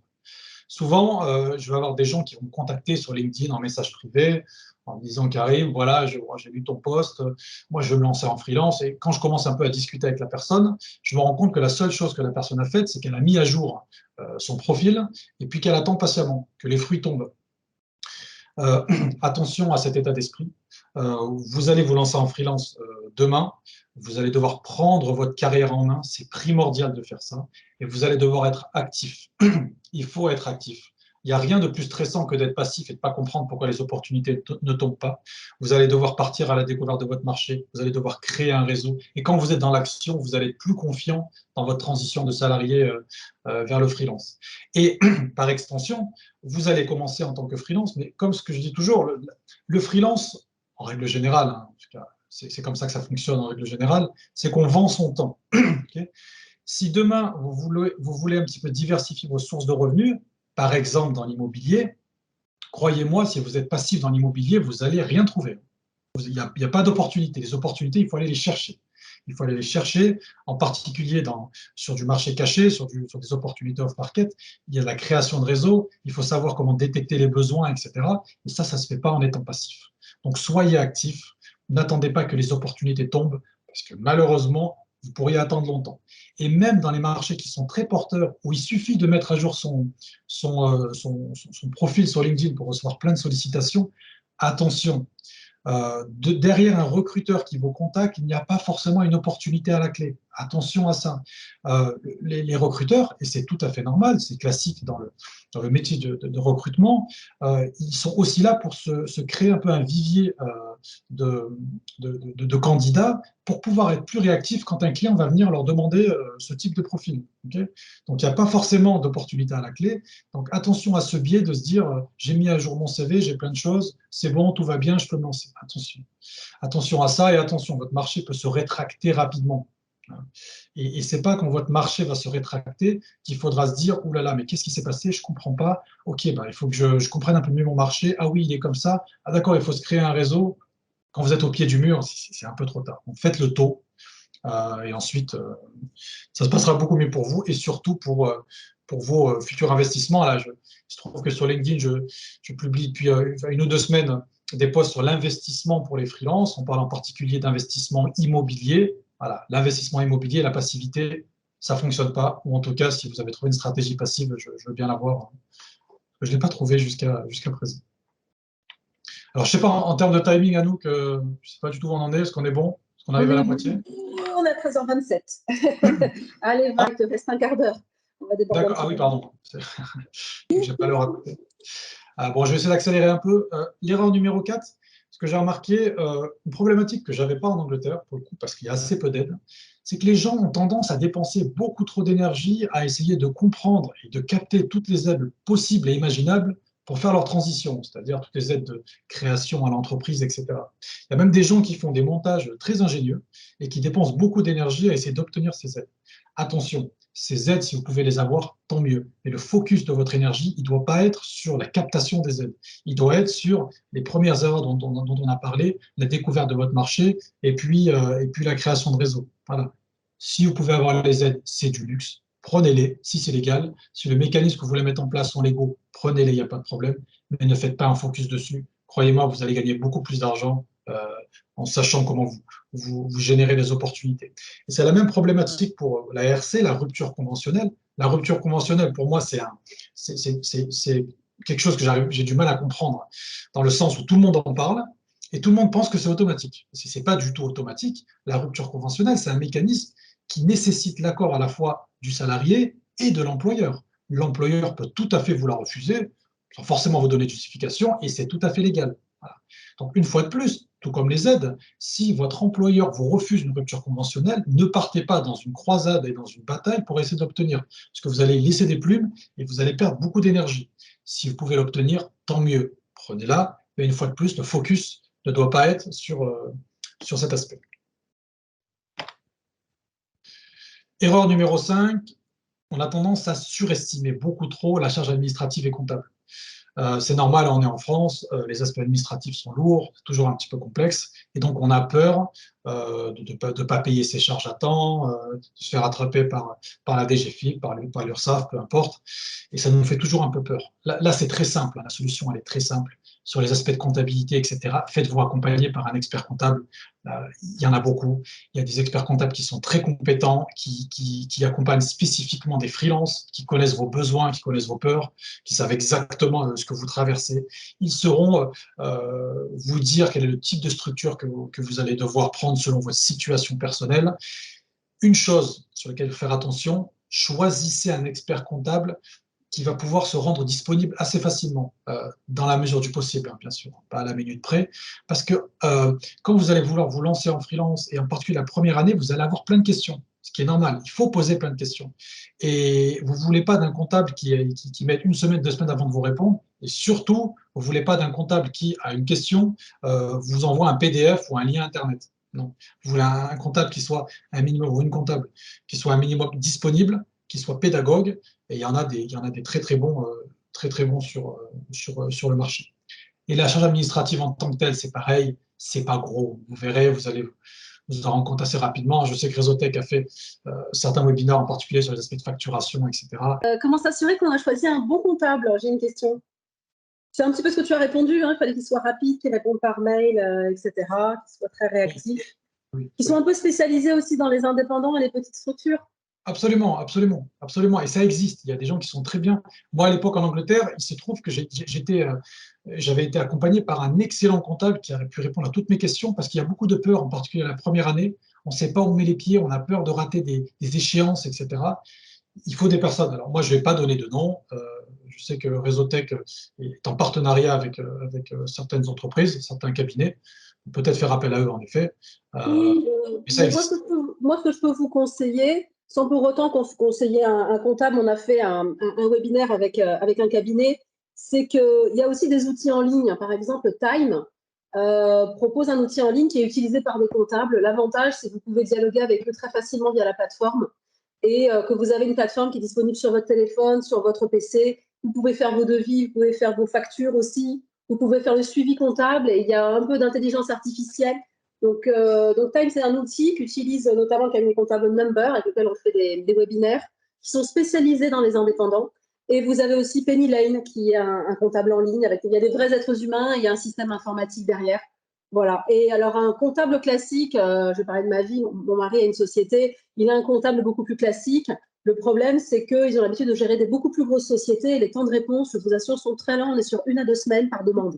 Souvent, je vais avoir des gens qui vont me contacter sur LinkedIn en message privé en me disant Karim, voilà, j'ai vu ton post, moi je veux me lancer en freelance. Et quand je commence un peu à discuter avec la personne, je me rends compte que la seule chose que la personne a faite, c'est qu'elle a mis à jour son profil et puis qu'elle attend patiemment que les fruits tombent. Euh, Attention à cet état d'esprit. Vous allez vous lancer en freelance demain. Vous allez devoir prendre votre carrière en main. C'est primordial de faire ça. Et vous allez devoir être actif. Il faut être actif. Il n'y a rien de plus stressant que d'être passif et de ne pas comprendre pourquoi les opportunités ne tombent pas. Vous allez devoir partir à la découverte de votre marché. Vous allez devoir créer un réseau. Et quand vous êtes dans l'action, vous allez être plus confiant dans votre transition de salarié vers le freelance. Et par extension, vous allez commencer en tant que freelance, mais comme ce que je dis toujours, le freelance, en règle générale, hein, c'est comme ça que ça fonctionne en règle générale, c'est qu'on vend son temps. Okay. Si demain, vous voulez un petit peu diversifier vos sources de revenus, par exemple dans l'immobilier, croyez-moi, si vous êtes passif dans l'immobilier, vous n'allez rien trouver. Il n'y a pas d'opportunités. Les opportunités, il faut aller les chercher. Il faut aller les chercher, en particulier sur du marché caché, sur des opportunités off-market. Il y a la création de réseaux, il faut savoir comment détecter les besoins, etc. Et ça ne se fait pas en étant passif. Donc, soyez actifs, n'attendez pas que les opportunités tombent, parce que malheureusement, vous pourriez attendre longtemps. Et même dans les marchés qui sont très porteurs, où il suffit de mettre à jour son profil sur LinkedIn pour recevoir plein de sollicitations, attention, derrière un recruteur qui vous contacte, il n'y a pas forcément une opportunité à la clé. Attention à ça. Les recruteurs, et c'est tout à fait normal, c'est classique dans le métier de recrutement, ils sont aussi là pour se créer un peu un vivier de candidats pour pouvoir être plus réactifs quand un client va venir leur demander ce type de profil. Okay. Donc, il n'y a pas forcément d'opportunité à la clé. Donc, attention à ce biais de se dire j'ai mis à jour mon CV, j'ai plein de choses, c'est bon, tout va bien, je peux me lancer. Attention. Attention à ça et attention, votre marché peut se rétracter rapidement. Et ce n'est pas quand votre marché va se rétracter qu'il faudra se dire ouh là là, mais qu'est-ce qui s'est passé? Je ne comprends pas. Ok, bah, il faut que je comprenne un peu mieux mon marché. Ah oui, il est comme ça. Ah d'accord, il faut se créer un réseau. Quand vous êtes au pied du mur, c'est un peu trop tard. Donc, faites le tôt. Et ensuite, ça se passera beaucoup mieux pour vous et surtout pour vos futurs investissements. Là, je trouve que sur LinkedIn, je publie depuis 1 ou 2 semaines des posts sur l'investissement pour les freelances. On parle en particulier d'investissement immobilier. Voilà, l'investissement immobilier, la passivité, ça ne fonctionne pas. Ou en tout cas, si vous avez trouvé une stratégie passive, je veux bien l'avoir. Je ne l'ai pas trouvé jusqu'à présent. Alors, je ne sais pas, en termes de timing, Anouk, je ne sais pas du tout où on en est. Est-ce qu'on est bon? Est-ce qu'on arrive à la moitié? On est à 13h27. Allez, va, il te reste un quart d'heure. On va déborder. D'accord, ah oui, pardon. J'ai pas l'heure à côté. Bon, je vais essayer d'accélérer un peu. L'erreur numéro 4, ce que j'ai remarqué, une problématique que je n'avais pas en Angleterre, pour le coup, parce qu'il y a assez peu d'aide, c'est que les gens ont tendance à dépenser beaucoup trop d'énergie à essayer de comprendre et de capter toutes les aides possibles et imaginables pour faire leur transition, c'est-à-dire toutes les aides de création à l'entreprise, etc. Il y a même des gens qui font des montages très ingénieux et qui dépensent beaucoup d'énergie à essayer d'obtenir ces aides. Attention, ces aides, si vous pouvez les avoir, tant mieux. Mais le focus de votre énergie, il ne doit pas être sur la captation des aides. Il doit être sur les premières erreurs dont on a parlé, la découverte de votre marché et puis la création de réseau. Voilà. Si vous pouvez avoir les aides, c'est du luxe. Prenez-les, si c'est légal. Si le mécanisme que vous voulez mettre en place sont légaux, prenez-les, il n'y a pas de problème. Mais ne faites pas un focus dessus. Croyez-moi, vous allez gagner beaucoup plus d'argent en sachant comment vous générez des opportunités. Et c'est la même problématique pour la RC, la rupture conventionnelle. La rupture conventionnelle, pour moi, c'est quelque chose que j'ai du mal à comprendre, dans le sens où tout le monde en parle et tout le monde pense que c'est automatique. Ce n'est pas du tout automatique. La rupture conventionnelle, c'est un mécanisme qui nécessite l'accord à la fois du salarié et de l'employeur. L'employeur peut tout à fait vous la refuser, sans forcément vous donner de justification, et c'est tout à fait légal. Voilà. Donc, une fois de plus, tout comme les aides, si votre employeur vous refuse une rupture conventionnelle, ne partez pas dans une croisade et dans une bataille pour essayer d'obtenir, parce que vous allez laisser des plumes et vous allez perdre beaucoup d'énergie. Si vous pouvez l'obtenir, tant mieux. Prenez-la, mais une fois de plus, le focus ne doit pas être sur cet aspect. Erreur numéro 5, on a tendance à surestimer beaucoup trop la charge administrative et comptable. C'est normal, on est en France, les aspects administratifs sont lourds, toujours un petit peu complexes, et donc on a peur de ne pas payer ses charges à temps, de se faire attraper par la DGFiP, par l'URSSAF, peu importe, et ça nous fait toujours un peu peur. Là c'est très simple, hein, la solution elle est très simple. Sur les aspects de comptabilité, etc., faites-vous accompagner par un expert comptable. Il y en a beaucoup. Il y a des experts comptables qui sont très compétents, qui accompagnent spécifiquement des freelances, qui connaissent vos besoins, qui connaissent vos peurs, qui savent exactement ce que vous traversez. Ils sauront vous dire quel est le type de structure que vous allez devoir prendre selon votre situation personnelle. Une chose sur laquelle faire attention, choisissez un expert comptable qui va pouvoir se rendre disponible assez facilement, dans la mesure du possible, hein, bien sûr, pas à la minute près, parce que quand vous allez vouloir vous lancer en freelance, et en particulier la première année, vous allez avoir plein de questions, ce qui est normal, il faut poser plein de questions. Et vous ne voulez pas d'un comptable qui mette une semaine, 2 semaines avant de vous répondre, et surtout, vous ne voulez pas d'un comptable qui, à une question, vous envoie un PDF ou un lien Internet. Non. Vous voulez un comptable qui soit un minimum, ou une comptable qui soit un minimum disponible, qui soit pédagogue, et il y en a des très très bons, sur le marché. Et la charge administrative en tant que telle, c'est pareil, c'est pas gros. Vous verrez, vous allez vous en rendre compte assez rapidement. Je sais que Réseautech a fait certains webinaires, en particulier sur les aspects de facturation, etc. Comment s'assurer qu'on a choisi un bon comptable? J'ai une question. C'est un petit peu ce que tu as répondu, hein, il fallait qu'il soit rapide, qu'il réponde par mail, etc., qu'il soit très réactif, Oui, qu'ils soient un peu spécialisés aussi dans les indépendants et les petites structures. absolument, absolument, absolument. Et ça existe. Il y a des gens qui sont très bien. Moi, à l'époque, en Angleterre, il se trouve que j'avais été accompagné par un excellent comptable qui aurait pu répondre à toutes mes questions, parce qu'il y a beaucoup de peur, en particulier la première année. On ne sait pas où on met les pieds, on a peur de rater des échéances, etc. Il faut des personnes. Alors, moi, je ne vais pas donner de nom. Je sais que Réseautech est en partenariat avec certaines entreprises, certains cabinets. Peut-être faire appel à eux, en effet. Oui, Mais ça mais existe. moi, ce que je peux vous conseiller, sans pour autant conseiller un comptable, on a fait un webinaire avec un cabinet, c'est qu'il y a aussi des outils en ligne. Par exemple, Time propose un outil en ligne qui est utilisé par des comptables. L'avantage, c'est que vous pouvez dialoguer avec eux très facilement via la plateforme, et que vous avez une plateforme qui est disponible sur votre téléphone, sur votre PC. Vous pouvez faire vos devis, vous pouvez faire vos factures aussi, vous pouvez faire le suivi comptable, et il y a un peu d'intelligence artificielle. Donc Time, c'est un outil qu'utilise notamment le cabinet comptable Number, avec lequel on fait des webinaires, qui sont spécialisés dans les indépendants. Et vous avez aussi Penny Lane, qui est un comptable en ligne, il y a des vrais êtres humains, et il y a un système informatique derrière. Voilà. Et alors, un comptable classique, je vais parler de ma vie, mon mari a une société, il a un comptable beaucoup plus classique. Le problème, c'est qu'ils ont l'habitude de gérer des beaucoup plus grosses sociétés, et les temps de réponse, je vous assure, sont très lents. On est sur 1 à 2 semaines par demande.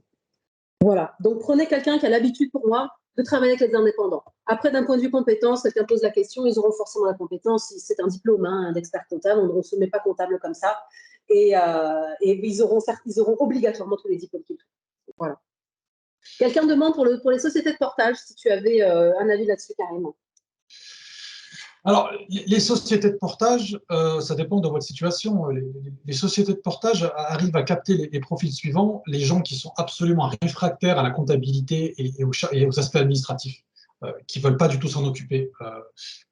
Voilà. Donc, prenez quelqu'un qui a l'habitude, pour moi, de travailler avec les indépendants. Après, d'un point de vue compétence, quelqu'un pose la question, ils auront forcément la compétence. C'est un diplôme, hein, d'expert comptable, on ne se met pas comptable comme ça. Et ils auront obligatoirement tous les diplômes qu'il faut. Voilà. Quelqu'un demande pour les sociétés de portage, si tu avais un avis là-dessus, carrément. Alors, les sociétés de portage, ça dépend de votre situation. Les sociétés de portage arrivent à capter les profils suivants, les gens qui sont absolument réfractaires à la comptabilité et aux aspects administratifs, qui ne veulent pas du tout s'en occuper.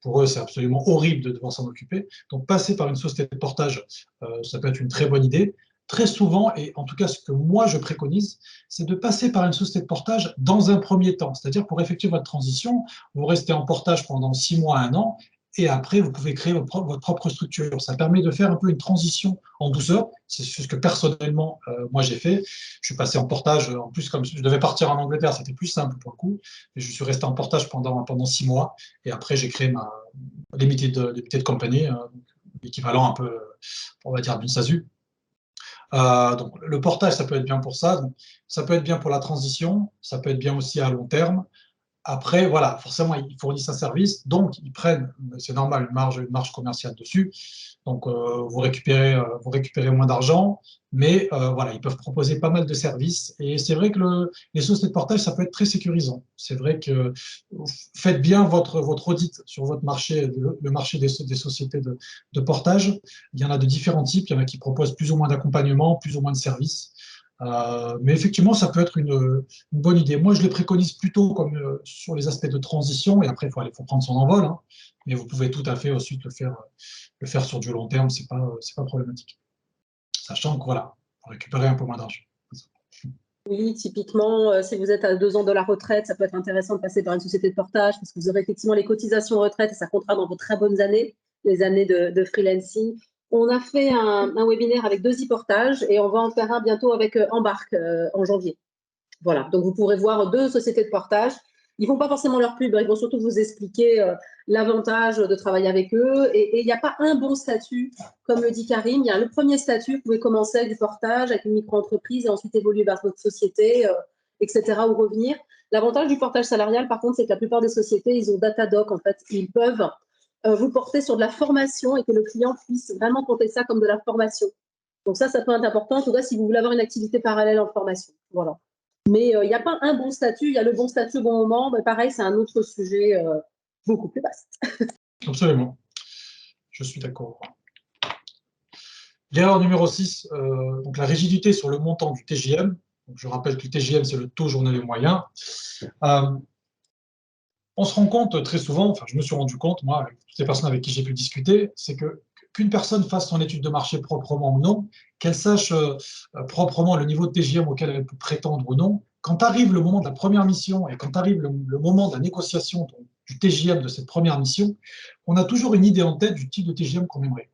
Pour eux, c'est absolument horrible de devoir s'en occuper. Donc, passer par une société de portage, ça peut être une très bonne idée. Très souvent, et en tout cas ce que moi je préconise, c'est de passer par une société de portage dans un premier temps. C'est-à-dire, pour effectuer votre transition, vous restez en portage pendant 6 mois, 1 an, et après, vous pouvez créer votre propre structure. Ça permet de faire un peu une transition en douceur. C'est ce que personnellement, moi, j'ai fait. Je suis passé en portage. En plus, comme je devais partir en Angleterre, c'était plus simple pour le coup. Mais je suis resté en portage pendant 6 mois. Et après, j'ai créé ma limited company, l'équivalent un peu, on va dire, d'une SASU. Donc, le portage, ça peut être bien pour ça. Donc, ça peut être bien pour la transition. Ça peut être bien aussi à long terme. Après, voilà, forcément, ils fournissent un service, donc ils prennent, c'est normal, une marge commerciale dessus. Donc, vous récupérez moins d'argent, mais voilà, ils peuvent proposer pas mal de services. Et c'est vrai que les sociétés de portage, ça peut être très sécurisant. C'est vrai que faites bien votre audit sur votre marché, le marché des sociétés de portage. Il y en a de différents types. Il y en a qui proposent plus ou moins d'accompagnement, plus ou moins de services. Mais effectivement, ça peut être une bonne idée. Moi, je les préconise plutôt comme sur les aspects de transition, et après, il faut prendre son envol, hein. Mais vous pouvez tout à fait ensuite le faire sur du long terme, c'est pas problématique. Sachant que voilà, vous récupérez un peu moins d'argent. Oui, typiquement, si vous êtes à 2 ans de la retraite, ça peut être intéressant de passer par une société de portage parce que vous aurez effectivement les cotisations retraite et ça comptera dans vos très bonnes années, les années de freelancing. On a fait un webinaire avec 2 e-portages et on va en faire un bientôt avec Embarque en janvier. Voilà, donc vous pourrez voir 2 sociétés de portage. Ils ne font pas forcément leur pub, ils vont surtout vous expliquer l'avantage de travailler avec eux. Et il n'y a pas un bon statut, comme le dit Karim. Il y a le premier statut, vous pouvez commencer avec du portage, avec une micro-entreprise et ensuite évoluer vers votre société, etc. ou revenir. L'avantage du portage salarial, par contre, c'est que la plupart des sociétés, ils ont Datadoc, en fait. Ils peuvent vous porter sur de la formation et que le client puisse vraiment compter ça comme de la formation. Donc ça peut être important, en tout cas, si vous voulez avoir une activité parallèle en formation. Voilà. Mais il n'y a pas un bon statut, il y a le bon statut au bon moment, mais pareil, c'est un autre sujet beaucoup plus vaste. Absolument, je suis d'accord. L'erreur numéro 6, donc la rigidité sur le montant du TJM. Donc je rappelle que le TJM, c'est le taux journalier moyen. On se rend compte très souvent, enfin je me suis rendu compte, moi, avec toutes les personnes avec qui j'ai pu discuter, c'est qu'une personne fasse son étude de marché proprement ou non, qu'elle sache proprement le niveau de TJM auquel elle peut prétendre ou non, quand arrive le moment de la première mission et quand arrive le moment de la négociation du TJM de cette première mission, on a toujours une idée en tête du type de TJM qu'on aimerait.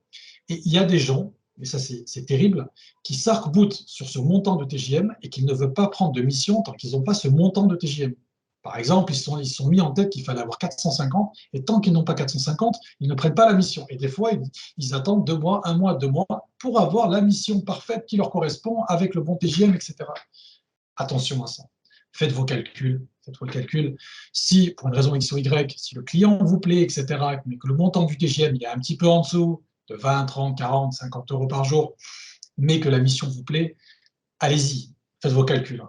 Et il y a des gens, et ça c'est terrible, qui s'arc-boutent sur ce montant de TJM et qui ne veulent pas prendre de mission tant qu'ils n'ont pas ce montant de TJM. Par exemple, ils sont mis en tête qu'il fallait avoir 450, et tant qu'ils n'ont pas 450, ils ne prennent pas la mission. Et des fois, ils attendent 2 mois, 1 mois, 2 mois, pour avoir la mission parfaite qui leur correspond avec le bon TJM, etc. Attention à ça. Faites vos calculs. Si, pour une raison X ou Y, si le client vous plaît, etc., mais que le montant du TJM est un petit peu en dessous de 20, 30, 40, 50 euros par jour, mais que la mission vous plaît, allez-y, faites vos calculs.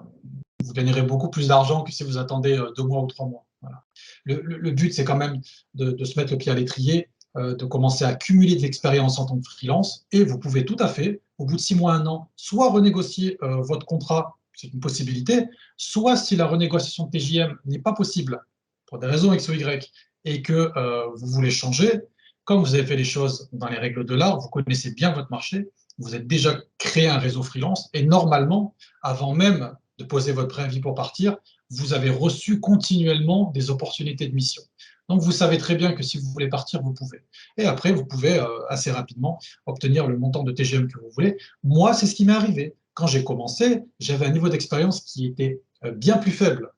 Vous gagnerez beaucoup plus d'argent que si vous attendez 2 mois ou 3 mois. Voilà. Le but, c'est quand même de se mettre le pied à l'étrier, de commencer à accumuler de l'expérience en tant que freelance, et vous pouvez tout à fait, au bout de 6 mois, 1 an, soit renégocier votre contrat, c'est une possibilité, soit si la renégociation de TJM n'est pas possible, pour des raisons X ou Y, et que vous voulez changer, comme vous avez fait les choses dans les règles de l'art, vous connaissez bien votre marché, vous avez déjà créé un réseau freelance, et normalement, avant même de poser votre préavis pour partir, vous avez reçu continuellement des opportunités de mission. Donc, vous savez très bien que si vous voulez partir, vous pouvez. Et après, vous pouvez assez rapidement obtenir le montant de TGM que vous voulez. Moi, c'est ce qui m'est arrivé. Quand j'ai commencé, j'avais un niveau d'expérience qui était bien plus faible.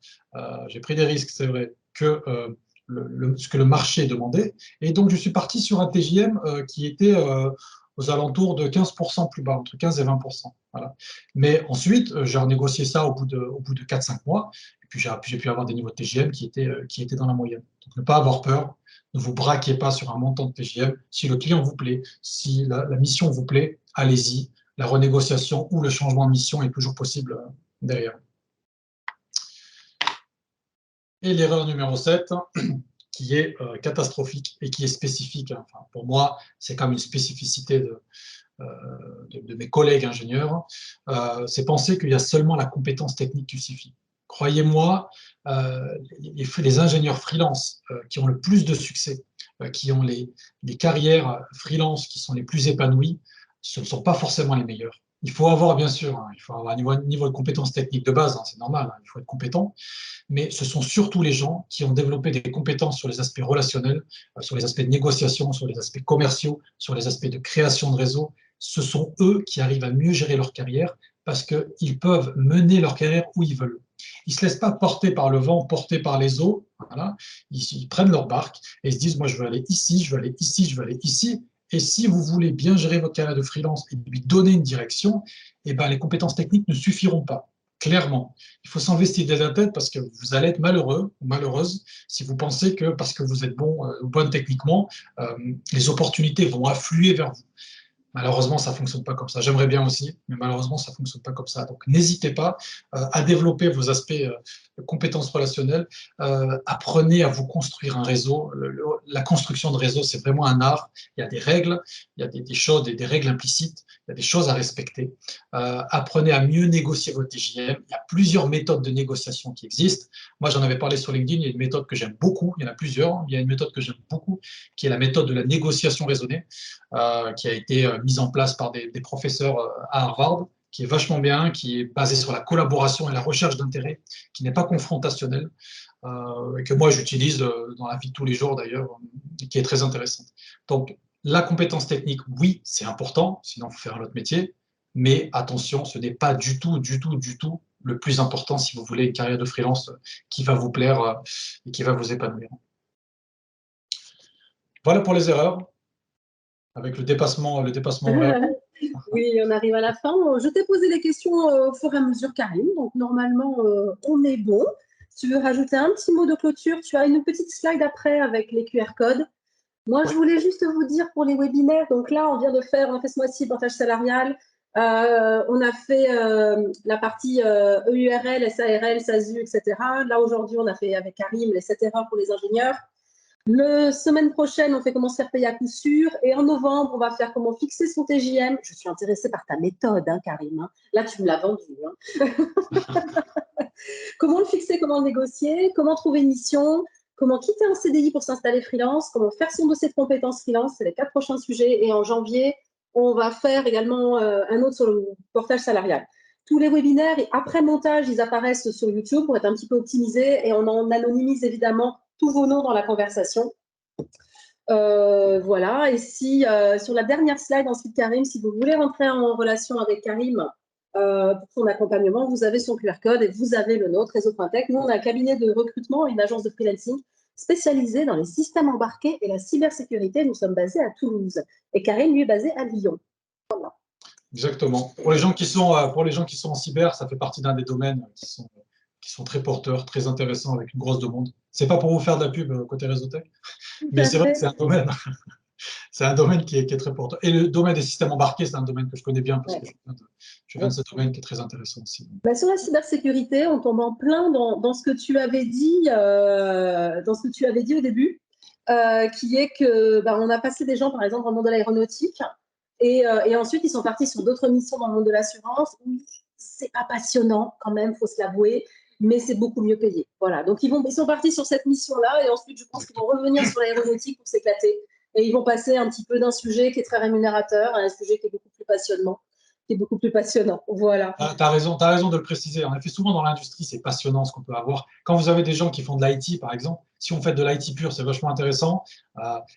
J'ai pris des risques, c'est vrai, que ce que le marché demandait. Et donc, je suis parti sur un TGM qui était aux alentours de 15% plus bas, entre 15 et 20%. Voilà. Mais ensuite, j'ai renégocié ça au bout de 4-5 mois, et puis j'ai pu avoir des niveaux de TGM qui étaient dans la moyenne. Donc, ne pas avoir peur, ne vous braquez pas sur un montant de TGM. Si le client vous plaît, si la mission vous plaît, allez-y. La renégociation ou le changement de mission est toujours possible derrière. Et l'erreur numéro 7, qui est catastrophique et qui est spécifique. Enfin, pour moi, c'est comme une spécificité de mes collègues ingénieurs, c'est penser qu'il y a seulement la compétence technique qui suffit. Croyez-moi, les ingénieurs freelance qui ont le plus de succès, qui ont les carrières freelance qui sont les plus épanouies, ce ne sont pas forcément les meilleurs. Il faut avoir, bien sûr, il faut avoir un niveau de compétence technique de base, c'est normal, il faut être compétent, mais ce sont surtout les gens qui ont développé des compétences sur les aspects relationnels, sur les aspects de négociation, sur les aspects commerciaux, sur les aspects de création de réseau. Ce sont eux qui arrivent à mieux gérer leur carrière parce qu'ils peuvent mener leur carrière où ils veulent. Ils ne se laissent pas porter par le vent, porter par les eaux. Voilà. Ils prennent leur barque et ils se disent, moi, je veux aller ici, je veux aller ici, je veux aller ici. Et si vous voulez bien gérer votre carrière de freelance et lui donner une direction, eh ben, les compétences techniques ne suffiront pas. Clairement, il faut s'enlever cette idée de la tête parce que vous allez être malheureux ou malheureuse si vous pensez que parce que vous êtes bon ou bonne techniquement, les opportunités vont affluer vers vous. Malheureusement, ça ne fonctionne pas comme ça. J'aimerais bien aussi, mais malheureusement, ça ne fonctionne pas comme ça. Donc, n'hésitez pas à développer vos aspects de compétences relationnelles. Apprenez à vous construire un réseau. La construction de réseau, c'est vraiment un art. Il y a des règles, il y a des choses, des règles implicites, il y a des choses à respecter. Apprenez à mieux négocier votre TJM. Il y a plusieurs méthodes de négociation qui existent. Moi, j'en avais parlé sur LinkedIn. Il y a une méthode que j'aime beaucoup. Il y en a plusieurs. Il y a une méthode que j'aime beaucoup, qui est la méthode de la négociation raisonnée. Qui a été mise en place par des professeurs à Harvard, qui est vachement bien, qui est basé sur la collaboration et la recherche d'intérêt, qui n'est pas confrontationnel, et que moi j'utilise dans la vie de tous les jours d'ailleurs, et qui est très intéressante. Donc la compétence technique, oui, c'est important, sinon il faut faire un autre métier, mais attention, ce n'est pas du tout le plus important si vous voulez une carrière de freelance qui va vous plaire et qui va vous épanouir. Voilà pour les erreurs, avec le dépassement horaire. Oui, on arrive à la fin. Je t'ai posé les questions au fur et à mesure, Karim. Donc, normalement, on est bon. Si tu veux rajouter un petit mot de clôture, tu as une petite slide après avec les QR codes. Moi, je voulais juste vous dire pour les webinaires. Donc là, on vient de faire un ce mois-ci partage salarial. On a fait la partie EURL, SARL, SASU, etc. Là, aujourd'hui, on a fait avec Karim les 7 erreurs pour les ingénieurs. La semaine prochaine, on fait comment se faire payer à coup sûr. Et en novembre, on va faire comment fixer son TJM. Je suis intéressée par ta méthode, hein, Karim. Hein. Là, tu me l'as vendu. Hein. Comment le fixer, comment le négocier, comment trouver une mission, comment quitter un CDI pour s'installer freelance, comment faire son dossier de compétences freelance. C'est les 4 prochains sujets. Et en janvier, on va faire également un autre sur le portage salarial. Tous les webinaires, après montage, ils apparaissent sur YouTube pour être un petit peu optimisés. Et on en anonymise évidemment tous vos noms dans la conversation. Voilà. Et si sur la dernière slide, ensuite, Karim, si vous voulez rentrer en relation avec Karim pour son accompagnement, vous avez son QR code et vous avez le nôtre, Réseau.tech. Nous, on a un cabinet de recrutement et une agence de freelancing spécialisée dans les systèmes embarqués et la cybersécurité. Nous sommes basés à Toulouse. Et Karim, lui, est basé à Lyon. Voilà. Exactement. Pour les gens qui sont en cyber, ça fait partie d'un des domaines qui sont très porteurs, très intéressants, avec une grosse demande. C'est pas pour vous faire de la pub côté Réseautech, mais c'est vrai que c'est un domaine qui est très porteur. Et le domaine des systèmes embarqués, c'est un domaine que je connais bien parce que je viens de ce domaine qui est très intéressant aussi. Bah, sur la cybersécurité, on tombe en plein dans ce que tu avais dit, au début, qui est que on a passé des gens, par exemple, dans le monde de l'aéronautique, et ensuite ils sont partis sur d'autres missions dans le monde de l'assurance. C'est pas passionnant quand même, faut se l'avouer, mais c'est beaucoup mieux payé. Voilà. Donc ils sont partis sur cette mission-là, et ensuite je pense qu'ils vont revenir sur l'aéronautique pour s'éclater, et ils vont passer un petit peu d'un sujet qui est très rémunérateur à un sujet qui est beaucoup plus passionnant. Voilà. Tu as raison de le préciser. En effet, souvent dans l'industrie, c'est passionnant ce qu'on peut avoir. Quand vous avez des gens qui font de l'IT, par exemple, si on fait de l'IT pur, c'est vachement intéressant.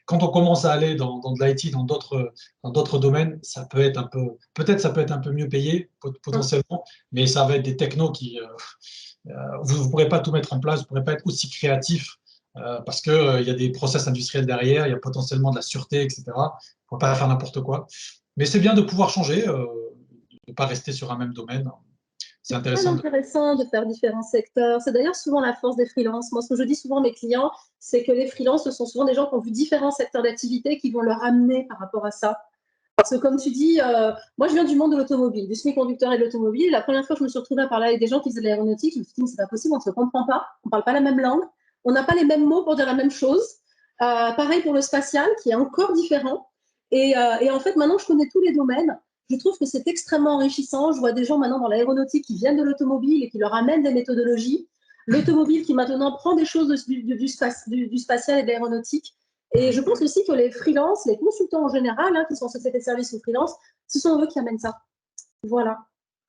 Quand on commence à aller dans de l'IT, dans d'autres domaines, ça peut être peut-être ça peut être un peu mieux payé potentiellement, mais ça va être des technos qui, vous ne pourrez pas tout mettre en place, vous ne pourrez pas être aussi créatif parce qu'il y a des process industriels derrière, il y a potentiellement de la sûreté, etc. Il ne faut pas faire n'importe quoi. Mais c'est bien de pouvoir changer. De ne pas rester sur un même domaine. C'est intéressant. C'est intéressant de faire différents secteurs. C'est d'ailleurs souvent la force des freelances. Moi, ce que je dis souvent à mes clients, c'est que les freelances, ce sont souvent des gens qui ont vu différents secteurs d'activité qui vont leur amener par rapport à ça. Parce que comme tu dis, moi, je viens du monde de l'automobile, du semi-conducteur et de l'automobile. La première fois que je me suis retrouvée à parler avec des gens qui faisaient de l'aéronautique, je me suis dit, mais c'est pas possible, on ne se comprend pas, on ne parle pas la même langue, on n'a pas les mêmes mots pour dire la même chose. Pareil pour le spatial, qui est encore différent. Et en fait, maintenant, je connais tous les domaines. Je trouve que c'est extrêmement enrichissant. Je vois des gens maintenant dans l'aéronautique qui viennent de l'automobile et qui leur amènent des méthodologies. L'automobile qui maintenant prend des choses du spatial et de l'aéronautique. Et je pense aussi que les freelances, les consultants en général, qui sont en société de service ou freelance, ce sont eux qui amènent ça. Voilà.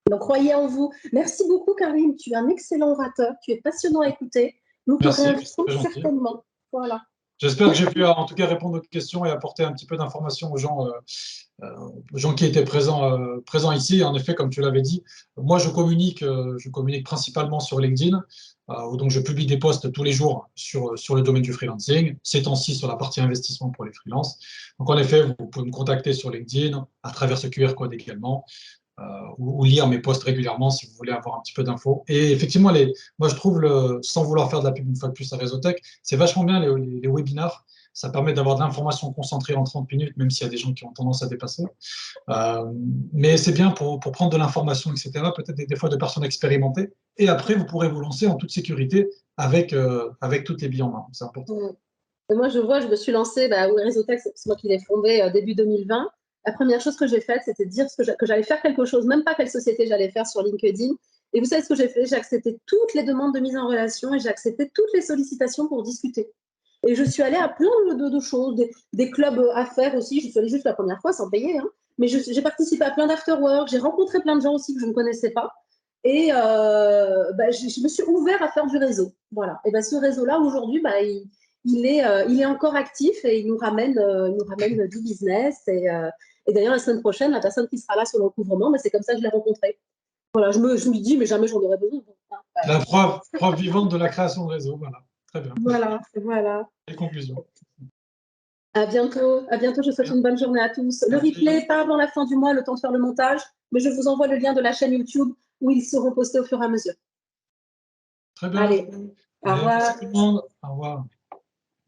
Donc, croyez en vous. Merci beaucoup, Karim. Tu es un excellent orateur. Tu es passionnant à écouter. Nous te réinvitons certainement. Voilà. J'espère que j'ai pu en tout cas répondre aux questions et apporter un petit peu d'informations aux gens qui étaient présents ici. En effet, comme tu l'avais dit, moi je communique principalement sur LinkedIn, où donc je publie des posts tous les jours sur le domaine du freelancing, ces temps-ci sur la partie investissement pour les freelances. Donc en effet, vous pouvez me contacter sur LinkedIn, à travers ce QR code également. Ou lire mes posts régulièrement si vous voulez avoir un petit peu d'infos. Et effectivement, moi je trouve, sans vouloir faire de la pub une fois de plus à Réseautech, c'est vachement bien les webinars. Ça permet d'avoir de l'information concentrée en 30 minutes, même s'il y a des gens qui ont tendance à dépasser. Mais c'est bien pour prendre de l'information, etc. Peut-être des fois de personnes expérimentées. Et après, vous pourrez vous lancer en toute sécurité avec toutes les billes en main. C'est important. Et moi, je me suis lancée, Réseautech, c'est moi qui l'ai fondé début 2020. La première chose que j'ai faite, c'était de dire que j'allais faire quelque chose, même pas quelle société j'allais faire sur LinkedIn. Et vous savez ce que j'ai fait? J'ai accepté toutes les demandes de mise en relation et j'ai accepté toutes les sollicitations pour discuter. Et je suis allée à plein de choses, des clubs à faire aussi. Je suis allée juste la première fois sans payer. Mais j'ai participé à plein d'afterwork, j'ai rencontré plein de gens aussi que je ne connaissais pas. Et je me suis ouvert à faire du réseau. Voilà. Et ce réseau-là, aujourd'hui, il est encore actif et il nous ramène du business. Et d'ailleurs, la semaine prochaine, la personne qui sera là sur le recouvrement, c'est comme ça que je l'ai rencontrée. Voilà, je me dis, mais jamais j'en aurais besoin. La preuve vivante de la création de réseau, voilà. Très bien. Voilà. Les conclusions. À bientôt. Je vous souhaite une bonne journée à tous. Le replay part avant la fin du mois, le temps de faire le montage, mais je vous envoie le lien de la chaîne YouTube où ils seront postés au fur et à mesure. Très bien. Allez, au revoir. Merci tout le monde. Au revoir.